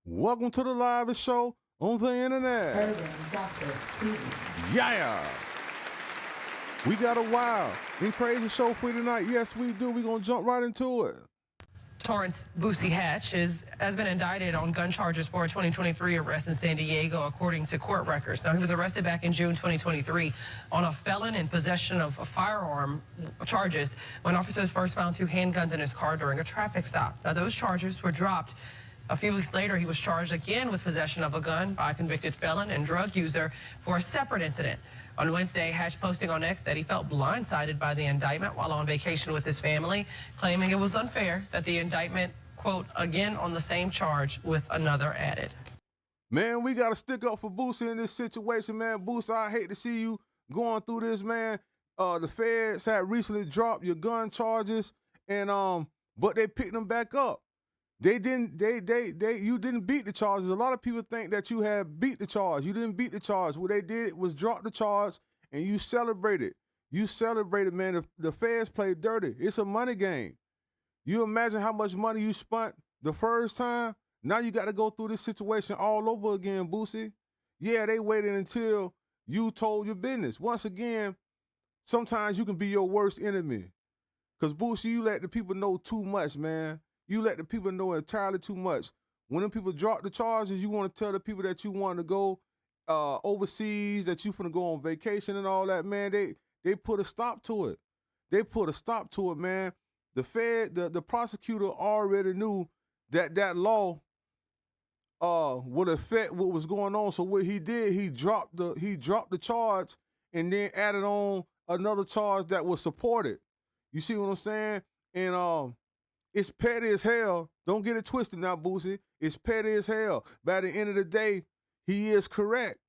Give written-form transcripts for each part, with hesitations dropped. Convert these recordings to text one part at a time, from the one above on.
Welcome to the live show on the internet. Urban Doctor TV. Yeah. We got a wild and crazy show for you tonight. Yes, we do. We're going to jump right into it. Torrance Boosie Hatch has been indicted on gun charges for a 2023 arrest in San Diego, according to court records. Now, he was arrested back in June 2023 on a felon in possession of a firearm charges when officers first found two handguns in his car during a traffic stop. Now, those charges were dropped. A few weeks later, he was charged again with possession of a gun by a convicted felon and drug user for a separate incident. On Wednesday, Hatch posting on X that he felt blindsided by the indictment while on vacation with his family, claiming it was unfair that the indictment, quote, again on the same charge with another added. Man, we got to stick up for Boosie in this situation, man. Boosie, I hate to see you going through this, man. The feds had recently dropped your gun charges, and but they picked them back up. You didn't beat the charges. A lot of people think that you had beat the charge. You didn't beat the charge. What they did was drop the charge, and you celebrated. You celebrated, man. The feds played dirty. It's a money game. You imagine how much money you spent the first time? Now you got to go through this situation all over again, Boosie. Yeah, they waited until you told your business. Once again, sometimes you can be your worst enemy. Because, Boosie, you let the people know too much, man. You let the people know entirely too much. When them people drop the charges, you want to tell the people that you want to go overseas, that you finna go on vacation and all that, man. They put a stop to it. They put a stop to it, man. The prosecutor already knew that law would affect what was going on. So what he did, he dropped the charge and then added on another charge that was supported. You see what I'm saying? And it's petty as hell. Don't get it twisted now, Boosie. It's petty as hell. By the end of the day, he is correct.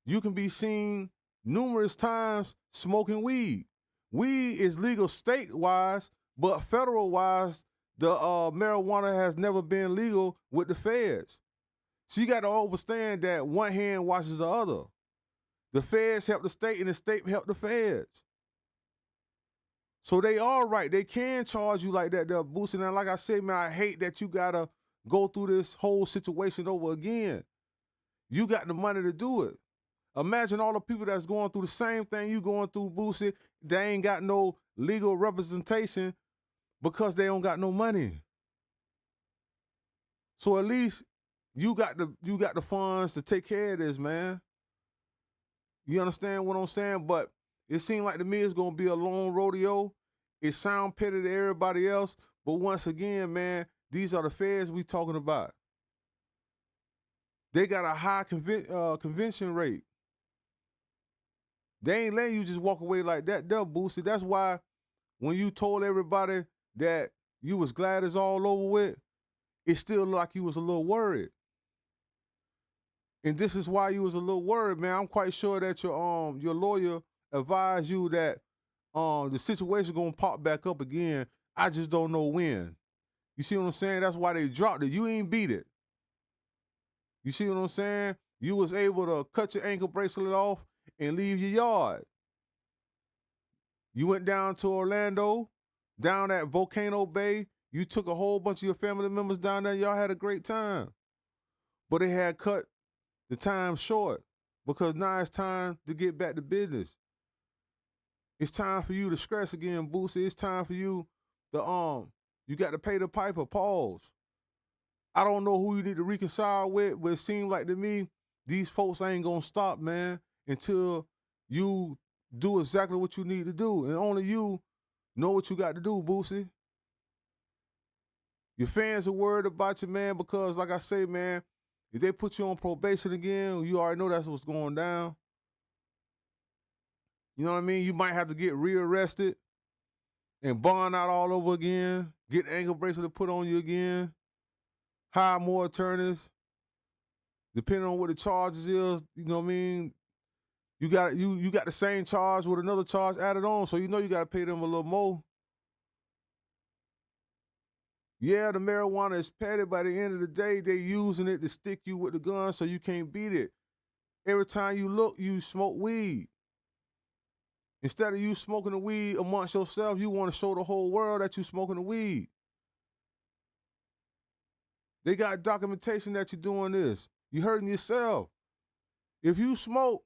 You can be seen numerous times smoking weed. Weed is legal state-wise, but federal-wise, the marijuana has never been legal with the feds. So you got to understand that one hand washes the other. The feds help the state, and the state help the feds. So they are right. They can charge you like that, they're boosting. And like I said, man, I hate that you got to go through this whole situation over again. You got the money to do it. Imagine all the people that's going through the same thing you going through, Boosie. They ain't got no legal representation because they don't got no money. So at least you got the funds to take care of this, man. You understand what I'm saying? But it seemed like to me it's going to be a long rodeo. It sound petty to everybody else, but once again, man, these are the feds we talking about. They got a high convention rate. They ain't letting you just walk away like that. They'll boost it. That's why when you told everybody that you was glad it's all over with, it still looked like you was a little worried. And this is why you was a little worried, man. I'm quite sure that your lawyer advised you that the situation gonna pop back up again. I just don't know when. You see what I'm saying? That's why they dropped it. You ain't beat it. You see what I'm saying? You was able to cut your ankle bracelet off and leave your yard. You went down to Orlando, down at Volcano Bay. You took a whole bunch of your family members down there. Y'all had a great time. But they had cut the time short because now it's time to get back to business. It's time for you to scratch again, Boosie. It's time for you to you got to pay the piper. Pause. I don't know who you need to reconcile with, but it seems like to me, these folks ain't gonna stop, man, until you do exactly what you need to do. And only you know what you got to do, Boosie. Your fans are worried about you, man, because like I say, man, if they put you on probation again, you already know that's what's going down. You know what I mean? You might have to get rearrested and bond out all over again, get the ankle bracelet put on you again, hire more attorneys, depending on what the charges is. You know what I mean? You got the same charge with another charge added on, so you know you got to pay them a little more. Yeah, the marijuana is petty. By the end of the day, they using it to stick you with the gun so you can't beat it. Every time you look, you smoke weed. Instead of you smoking the weed amongst yourself, you want to show the whole world that you smoking the weed. They got documentation that you're doing this. You hurting yourself. If you smoke,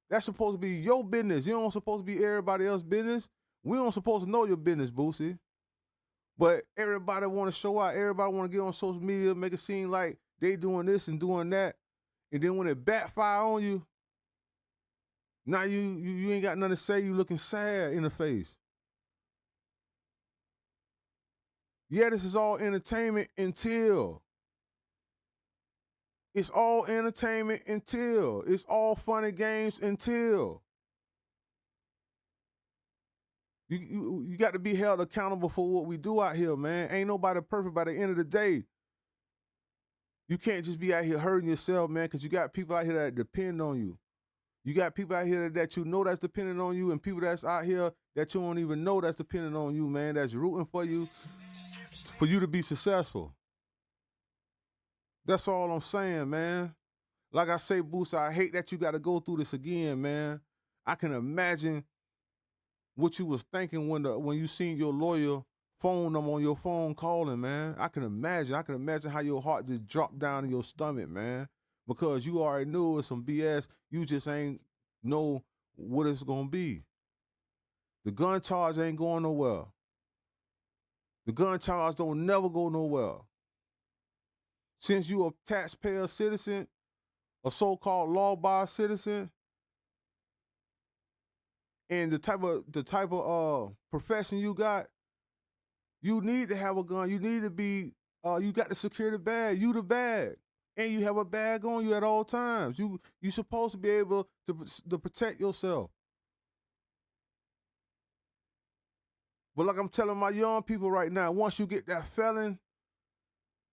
that's supposed to be your business. You don't supposed to be everybody else's business. We don't supposed to know your business, Boosie. But everybody want to show out. Everybody want to get on social media, make it seem like they doing this and doing that. And then when it backfire on you, now you ain't got nothing to say. You looking sad in the face. Yeah, this is all entertainment until. It's all entertainment until. It's all fun and games until. You got to be held accountable for what we do out here, man. Ain't nobody perfect by the end of the day. You can't just be out here hurting yourself, man, because you got people out here that depend on you. You got people out here that you know that's dependent on you, and people that's out here that you don't even know that's dependent on you, man, that's rooting for you to be successful. That's all I'm saying, man. Like I say, Boosie, I hate that you got to go through this again, man. I can imagine what you was thinking when you seen your lawyer phone them on your phone calling, man. I can imagine how your heart just dropped down in your stomach, man, because you already knew it was some BS. You just ain't know what it's gonna be. The gun charge ain't going nowhere. The gun charge don't never go nowhere. Since you a taxpayer citizen, a so-called law-abiding citizen, and the type of profession you got, you need to have a gun. You need to be, you got the security bag. You the bag. And you have a bag on you at all times. You supposed to be able to protect yourself. But like I'm telling my young people right now, once you get that felon,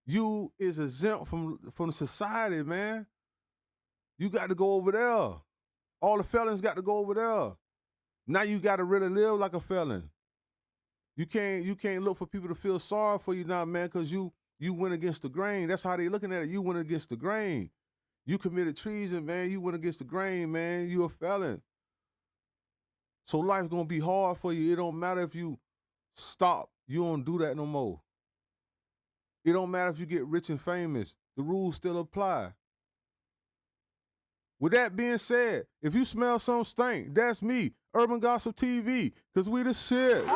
you is exempt from society, man. You got to go over there. All the felons got to go over there. Now you got to really live like a felon. You can't look for people to feel sorry for you now, man, because you went against the grain. That's how they looking at it. You went against the grain. You committed treason, man. You went against the grain, man. You a felon. So life's gonna be hard for you. It don't matter if you stop. You don't do that no more. It don't matter if you get rich and famous. The rules still apply. With that being said, if you smell some stink, that's me, Urban Gossip TV, because we the shit.